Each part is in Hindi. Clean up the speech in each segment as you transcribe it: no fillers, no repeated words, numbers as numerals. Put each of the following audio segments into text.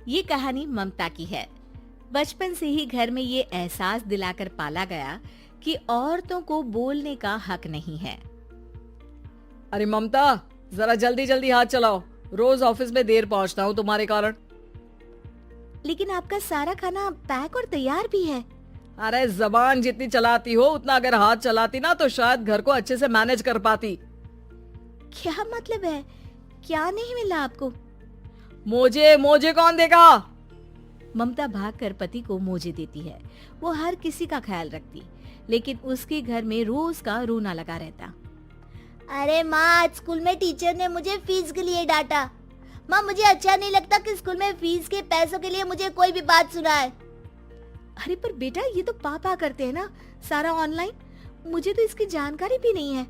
ये कहानी ममता की है। बचपन से ही घर में ये एहसास दिलाकर पाला गया कि औरतों को बोलने का हक नहीं है। अरे ममता, जरा जल्दी जल्दी हाथ चलाओ। रोज ऑफिस में देर पहुंचता हूँ तुम्हारे कारण। लेकिन आपका सारा खाना पैक और तैयार भी है। अरे जबान जितनी चलाती हो उतना अगर हाथ चलाती ना तो शायद घर को अच्छे से मैनेज कर पाती। क्या मतलब है? क्या नहीं मिला आपको? मोजे मोजे कौन देगा? ममता भागकर पति को मोजे देती है। वो हर किसी का ख्याल रखती, लेकिन उसके घर में रोज का रोना लगा रहता। अरे माँ, आज स्कूल में टीचर ने मुझे फीस के लिए डांटा। माँ, मुझे अच्छा नहीं लगता कि स्कूल में फीस के पैसों के लिए मुझे कोई भी बात सुनाए। अरे पर बेटा, ये तो पापा करते हैं ना, सारा ऑनलाइन। मुझे तो इसकी जानकारी भी नहीं है।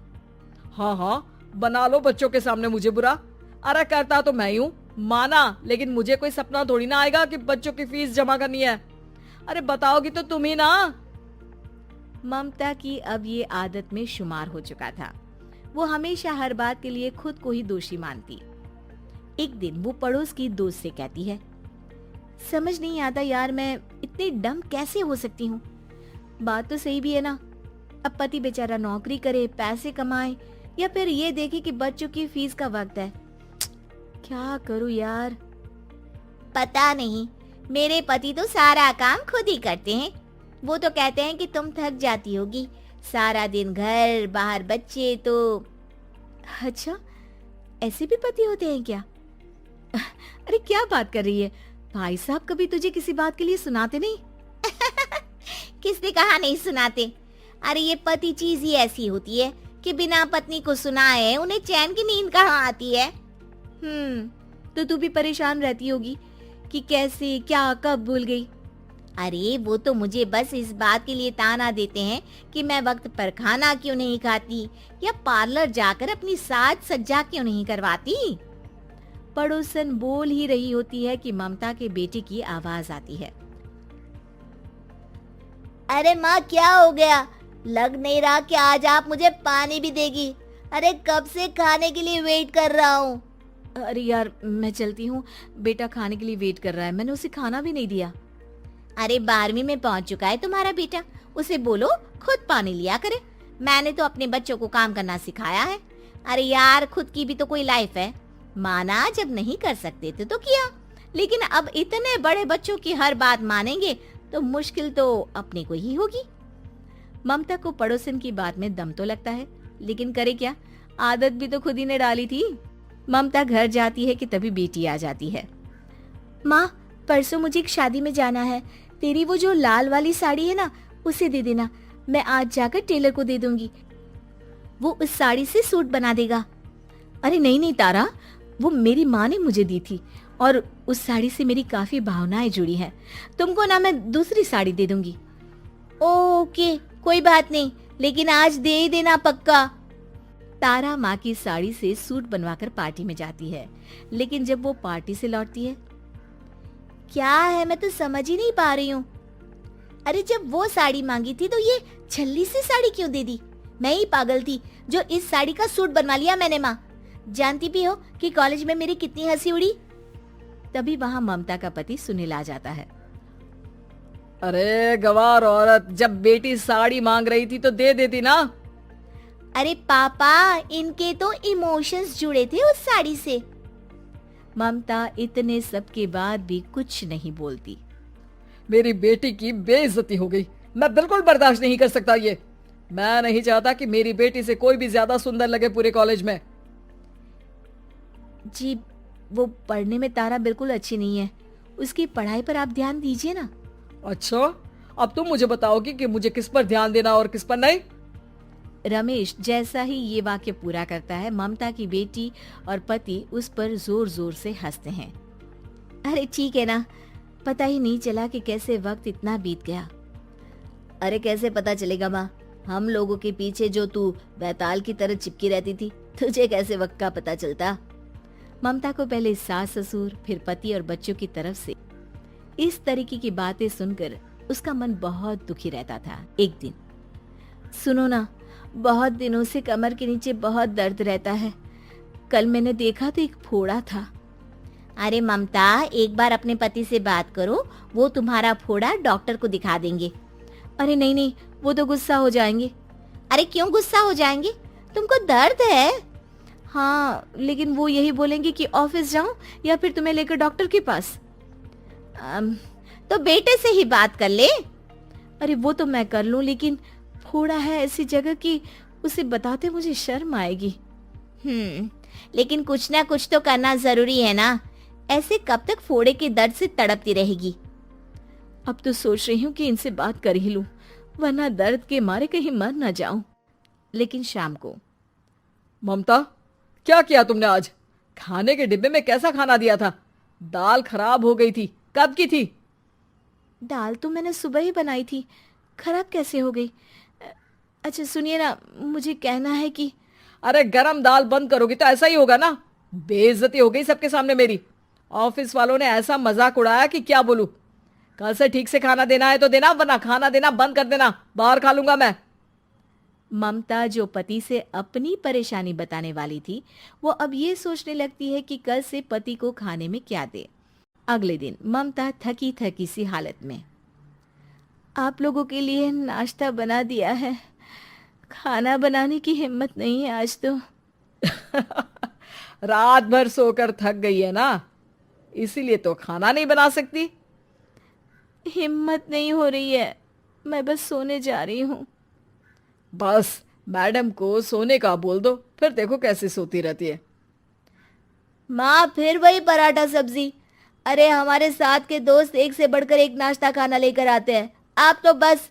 हाँ हाँ, बना लो बच्चों के सामने मुझे बुरा। अरे करता तो मैं ही हूँ, माना, लेकिन मुझे कोई सपना थोड़ी ना आएगा कि बच्चों की फीस जमा करनी है। अरे बताओगी तो तुम ही ना। ममता की अब ये आदत में शुमार हो चुका था। वो हमेशा हर बात के लिए खुद को ही दोषी मानती। एक दिन वो पड़ोस की दोस्त से कहती है, समझ नहीं आता यार, मैं इतनी डम कैसे हो सकती हूँ। बात तो सही भी है ना। अब पति बेचारा नौकरी करे, पैसे कमाए, या फिर ये देखे कि बच्चों की फीस का वक्त है। क्या करूँ यार। पता नहीं, मेरे पति तो सारा काम खुद ही करते हैं। वो तो कहते हैं कि तुम थक जाती होगी, सारा दिन घर बाहर बच्चे। तो अच्छा, ऐसे भी पति होते हैं क्या? अरे क्या बात कर रही है? भाई साहब कभी तुझे किसी बात के लिए सुनाते नहीं? किसने कहा नहीं सुनाते? अरे ये पति चीज ही ऐसी होती है कि बिना पत्नी को सुनाए उन्हें चैन की नींद कहाँ आती है। तो तू भी परेशान रहती होगी कि कैसे, क्या, कब भूल गई। अरे वो तो मुझे बस इस बात के लिए ताना देते हैं कि मैं वक्त पर खाना क्यों नहीं खाती या पार्लर जाकर अपनी साज सज्जा क्यों नहीं करवाती। पड़ोसन बोल ही रही होती है कि ममता के बेटे की आवाज आती है। अरे माँ, क्या हो गया? लग नहीं रहा कि आज आप मुझे पानी भी देगी। अरे कब से खाने के लिए वेट कर रहा हूँ। अरे यार, मैं चलती हूँ, बेटा खाने के लिए वेट कर रहा है, मैंने उसे खाना भी नहीं दिया। अरे 12वीं में पहुँच चुका है तुम्हारा बेटा, उसे बोलो खुद पानी लिया करे। मैंने तो अपने बच्चों को काम करना सिखाया है। अरे यार, खुद की भी तो कोई लाइफ है। माना जब नहीं कर सकते थे तो किया, लेकिन अब इतने बड़े बच्चों की हर बात मानेंगे तो मुश्किल तो अपने को ही होगी। ममता को पड़ोसन की बात में दम तो लगता है, लेकिन करे क्या, आदत भी तो खुद ही ने डाली थी। ममता घर जाती है कि तभी बेटी आ जाती है। माँ, परसों मुझे एक शादी में जाना है, तेरी वो जो लाल वाली साड़ी है ना, उसे दे देना। मैं आज जाकर टेलर को दे दूंगी, वो उस साड़ी से सूट बना देगा। अरे नहीं नहीं तारा, वो मेरी माँ ने मुझे दी थी और उस साड़ी से मेरी काफी भावनाएं जुड़ी हैं। तुमको ना मैं दूसरी साड़ी दे दूंगी। ओके, कोई बात नहीं, लेकिन आज दे ही देना पक्का। तारा माँ की साड़ी से सूट बनवाकर पार्टी में जाती है, लेकिन जब वो पार्टी से लौटती है, क्या है, मैं तो समझ ही नहीं पा रही हूँ। अरे जब वो साड़ी मांगी थी तो ये छल्ली सी साड़ी क्यों दे दी? मैं ही पागल थी जो इस साड़ी का सूट बनवा लिया मैंने। माँ, जानती भी हो कि कॉलेज में मेरी कितनी हंसी उड़ी। तभी वहाँ ममता का पति सुनील आ जाता है। अरे गवार औरत, जब बेटी साड़ी मांग रही थी तो दे देती ना। अरे पापा, इनके तो इमोशंस जुड़े थे उस साड़ी से। ममता इतने सब के बाद भी कुछ नहीं बोलती। मेरी बेटी की बेइज्जती हो गई, मैं बिल्कुल बर्दाश्त नहीं कर सकता ये। मैं नहीं चाहता कि मेरी बेटी से कोई भी ज्यादा सुंदर लगे पूरे कॉलेज में। जी, वो पढ़ने में तारा बिल्कुल अच्छी नहीं है, उसकी पढ़ाई पर आप ध्यान दीजिए ना। अच्छा, अब तुम मुझे बताओगी कि मुझे किस पर ध्यान देना और किस पर नहीं। रमेश जैसा ही ये वाक्य पूरा करता है, ममता की बेटी और पति उस पर जोर जोर से हंसते हैं। अरे ठीक है ना, पता ही नहीं चला कि कैसे वक्त इतना बीत गया। अरे कैसे पता चलेगा माँ, हम लोगों के पीछे जो तू बैताल की तरह चिपकी रहती थी, तुझे कैसे वक्त का पता चलता। ममता को पहले सास ससुर, फिर पति और बच्चों की तरफ से इस तरीके की बातें सुनकर उसका मन बहुत दुखी रहता था। एक दिन, सुनो ना, बहुत दिनों से कमर के नीचे बहुत दर्द रहता है। कल मैंने देखा तो एक फोड़ा था। अरे ममता, एक बार अपने पति से बात करो, वो तुम्हारा फोड़ा डॉक्टर को दिखा देंगे। अरे नहीं नहीं, वो तो गुस्सा हो जाएंगे। अरे क्यों गुस्सा हो जाएंगे? तुमको दर्द है? हाँ, लेकिन वो यही बोलेंगे कि ऑफिस जाऊं या फिर तुम्हें लेकर डॉक्टर के पास। तो बेटे से ही बात कर ले। अरे वो तो मैं कर लूं, लेकिन फोड़ा है ऐसी जगह कि उसे बताते मुझे शर्म आएगी। लेकिन कुछ ना कुछ तो करना जरूरी है ना, ऐसे कब तक फोड़े के दर्द से तड़पती रहेगी? अब तो सोच रही हूँ कि इनसे बात कर ही लूं, वरना दर्द के मारे कहीं मर ना जाऊं। लेकिन शाम को, ममता, क्या किया तुमने आज? खाने के डिब्बे में कैसा खाना दिया था? दाल खराब हो गई थी। कब की थी? दाल तो मैंने सुबह ही बनाई थी, खराब कैसे हो गई? अच्छा सुनिए ना, मुझे कहना है कि अरे गरम दाल बंद करोगी तो ऐसा ही होगा ना। बेइज्जती हो गई सबके सामने मेरी। ऑफिस वालों ने ऐसा मजाक उड़ाया कि क्या बोलूं। कल से ठीक से खाना देना है तो देना, वरना खाना देना बंद कर देना। बाहर खा लूंगा मैं। ममता, जो पति से अपनी परेशानी बताने वाली थी, वो अब ये सोचने लगती है कि कल से पति को खाने में क्या दे। अगले दिन ममता थकी थकी सी हालत में, आप लोगों के लिए नाश्ता बना दिया है, खाना बनाने की हिम्मत नहीं है आज तो। रात भर सोकर थक गई है ना, इसीलिए तो खाना नहीं बना सकती। हिम्मत नहीं हो रही है, मैं बस सोने जा रही हूँ। बस मैडम को सोने का बोल दो, फिर देखो कैसे सोती रहती है। माँ, फिर वही पराठा सब्जी। अरे हमारे साथ के दोस्त एक से बढ़कर एक नाश्ता खाना लेकर आते हैं, आप तो बस।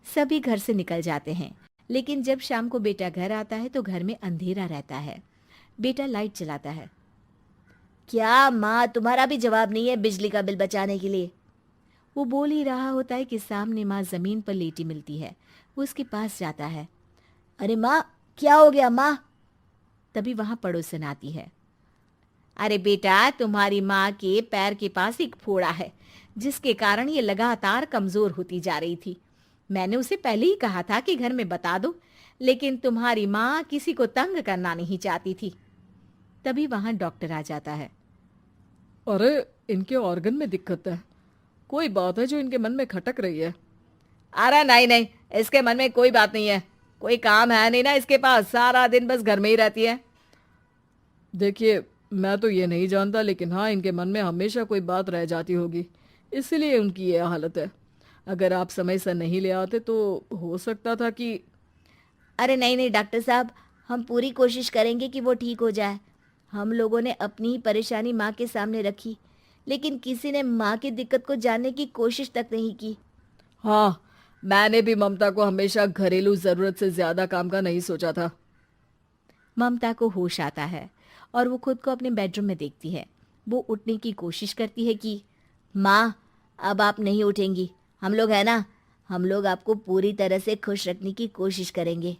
सभी घर से निकल जाते हैं, लेकिन जब शाम को बेटा घर आता है तो घर में अंधेरा रहता है। बेटा लाइट जलाता है। क्या माँ, तुम्हारा भी जवाब नहीं है बिजली का बिल बचाने के लिए? वो बोल ही रहा होता है कि सामने माँ जमीन पर लेटी मिलती है। वो उसके पास जाता है। अरे माँ, क्या हो गया माँ? तभी वहां पड़ोसन आती है। अरे बेटा, तुम्हारी माँ के पैर के पास एक फोड़ा है, जिसके कारण ये लगातार कमजोर होती जा रही थी। मैंने उसे पहले ही कहा था कि घर में बता दो, लेकिन तुम्हारी माँ किसी को तंग करना नहीं चाहती थी। तभी वहां डॉक्टर आ जाता है। अरे इनके ऑर्गन में दिक्कत है, कोई बात है जो इनके मन में खटक रही है। अरे नहीं नहीं, इसके मन में कोई बात नहीं है, कोई काम है नहीं ना इसके पास, सारा दिन बस घर में ही रहती है। देखिए, मैं तो ये नहीं जानता, लेकिन हाँ, इनके मन में हमेशा कोई बात रह जाती होगी, इसलिए उनकी ये हालत है। अगर आप समय से नहीं ले आते तो हो सकता था कि। अरे नहीं नहीं डॉक्टर साहब, हम पूरी कोशिश करेंगे कि वो ठीक हो जाए। हम लोगों ने अपनी ही परेशानी माँ के सामने रखी, लेकिन किसी ने माँ की दिक्कत को जानने की कोशिश तक नहीं की। हाँ, मैंने भी ममता को हमेशा घरेलू जरूरत से ज्यादा काम का नहीं सोचा था। ममता को होश आता है और वो खुद को अपने बेडरूम में देखती है। वो उठने की कोशिश करती है कि माँ, अब आप नहीं उठेंगी, हम लोग है ना, हम लोग आपको पूरी तरह से खुश रखने की कोशिश करेंगे।